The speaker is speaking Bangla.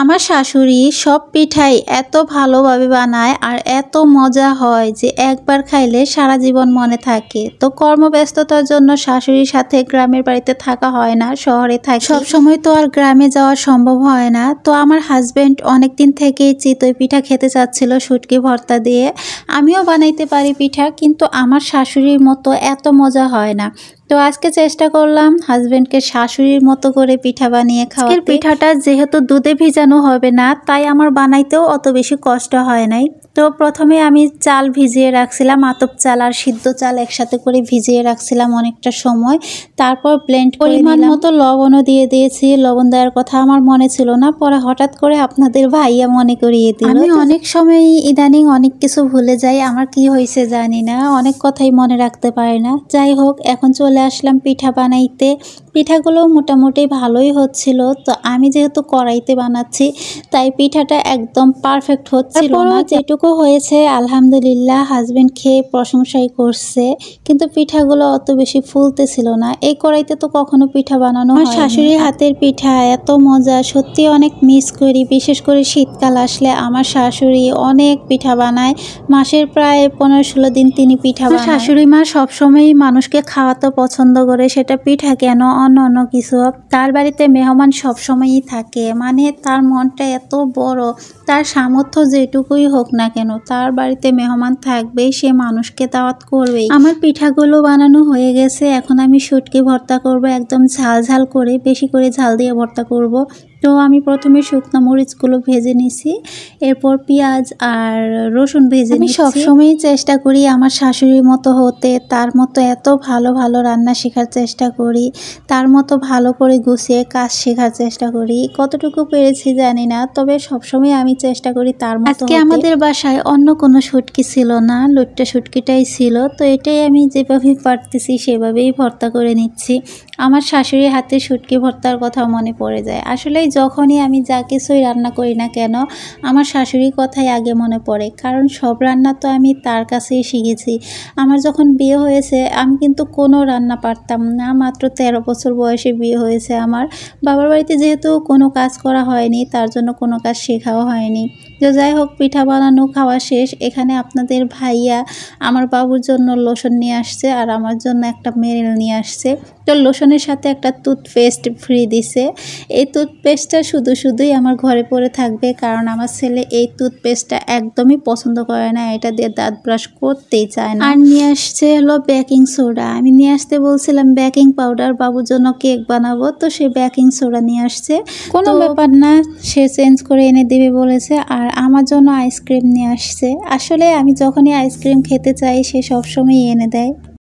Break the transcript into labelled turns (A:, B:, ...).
A: আমার শাশুড়ি সব পিঠাই এত ভালোভাবে বানায় আর এত মজা হয় যে একবার খাইলে সারা জীবন মনে থাকে। তো কর্মব্যস্ততার জন্য শাশুড়ির সাথে গ্রামের বাড়িতে থাকা হয় না, শহরে থাকি। সব সময় তো আর গ্রামে যাওয়া সম্ভব হয় না। তো আমার হাজবেন্ড অনেকদিন থেকেই চিতই পিঠা খেতে চাচ্ছিল শুটকি ভর্তা দিয়ে। আমিও বানাইতে পারি পিঠা, কিন্তু আমার শাশুড়ির মতো এত মজা হয় না। তো আজকে চেষ্টা করলাম হাজবেন্ডকে শাশুড়ির মতো করে পিঠা বানিয়ে খাওয়াতে। পিঠাটা যেহেতু দুধে ভিজানো হবে না, তাই আমার বানাইতেও অত বেশি কষ্ট হয় নাই। তো প্রথমে আমি চাল ভিজিয়ে রাখছিলাম, আতপ চাল আর সিদ্ধ চাল একসাথে করে ভিজিয়ে রাখছিলাম অনেকটা সময়। তারপর ব্লেন্ড পরিমাণ মতো লবণও দিয়ে দিয়েছি। লবণ দেওয়ার কথা আমার মনে ছিল না, পরে হঠাৎ করে আপনাদের ভাইয়া মনে করিয়ে দিল। আমি অনেক সময় ইদানিং অনেক কিছু ভুলে যাই, আমার কি হয়েছে জানি না, অনেক কথাই মনে রাখতে পারি না। যাই হোক, এখন চলে আসলাম পিঠা বানাইতে। পিঠাগুলো মোটামুটি ভালোই হচ্ছিল। তো আমি যেহেতু কড়াইতে বানাচ্ছি, তাই পিঠাটা একদম পারফেক্ট হচ্ছিল না। যেটুকু হয়েছে আলহামদুলিল্লাহ, হাজবেন্ড খেয়ে প্রশংসাই করছে, কিন্তু পিঠাগুলো অত বেশি ফুলতেছিল না। এই কড়াইতে তো কখনো পিঠা বানানো হয় না। শাশুড়ির হাতের পিঠা এত মজা, সত্যি অনেক মিস করি। বিশেষ করে শীতকাল আসলে আমার শাশুড়ি অনেক পিঠা বানায়। মাসের প্রায় 15-16 দিন তিনি পিঠা বানায়। শাশুড়ি মা সবসময়ই মানুষকে খাওয়াতে পছন্দ করে, সেটা পিঠা কেন অন্য কিছু। তার বাড়িতে মেহমান সবসময়ই থাকে, মানে তার মনটা এত বড়, তার সামর্থ্য যেটুকুই হোক না কেন, তার বাড়িতে মেহমান থাকবেই, সে মানুষকে দাওয়াত করবেই। আমার পিঠাগুলো বানানো হয়ে গেছে। এখন আমি শুটকি ভর্তা করব, একদম ঝাল ঝাল করে, বেশি করে ঝাল দিয়ে ভর্তা করব। তো আমি প্রথমে শুকনো মরিচগুলো ভেজে নিছি, এরপর পেঁয়াজ আর রসুন ভেজে নিচ্ছি। আমি সবসময়ই চেষ্টা করি আমার শাশুড়ির মতো হতে, তার মতো এত ভালো ভালো রান্না শেখার চেষ্টা করি, তার মতো ভালো করে গুছিয়ে কাজ শেখার চেষ্টা করি। কতটুকু পেরেছি জানি না, তবে সবসময় আমি চেষ্টা করি তার মতো। আজকে আমাদের বাসায় অন্য কোনো শুটকি ছিল না, লইট্টা শুটকিটাই ছিল। তো এটাই আমি যেভাবে পারতেছি সেভাবেই ভর্তা করে নিচ্ছি। আমার শাশুড়ির হাতে শুটকি ভর্তার কথা মনে পড়ে যায়। আসলে যখনই আমি যা কিছুই রান্না করি না কেন, আমার শাশুড়ির কথাই আগে মনে পড়ে, কারণ সব রান্না তো আমি তার কাছেই শিখেছি। আমার যখন বিয়ে হয়েছে, আমি কিন্তু কোনো রান্না পারতাম না। মাত্র 13 বছর বয়সে বিয়ে হয়েছে আমার। বাবার বাড়িতে যেহেতু কোনো কাজ করা হয়নি, তার জন্য কোনো কাজ শেখাও হয়নি। তো যাই হোক, পিঠা বানানো খাওয়া শেষ। এখানে আপনাদের ভাইয়া আমার বাবুর জন্য লোশন নিয়ে আসছে আর আমার জন্য একটা মেরিল নিয়ে আসছে। তো লোশনের সাথে একটা টুথপেস্ট ফ্রি দিছে। এই টুথপেস্টটা শুধুই আমার ঘরে পড়ে থাকবে, কারণ আমার ছেলে এই টুথপেস্টটা একদমই পছন্দ করে না, এটা দিয়ে দাঁত ব্রাশ করতেই চায় না। আর নিয়ে আসছে হলো বেকিং সোডা। আমি নিয়ে আসতে বলছিলাম বেকিং পাউডার, বাবুর জন্য কেক বানাবো, তো সে বেকিং সোডা নিয়ে আসছে। কোনো ব্যাপার না, সে চেঞ্জ করে এনে দেবে বলেছে। আর আমার জন্য আইসক্রিম নিয়ে আসছে। আসলে আমি যখনই আইসক্রিম খেতে চাই, সে সবসময় এনে দেয়।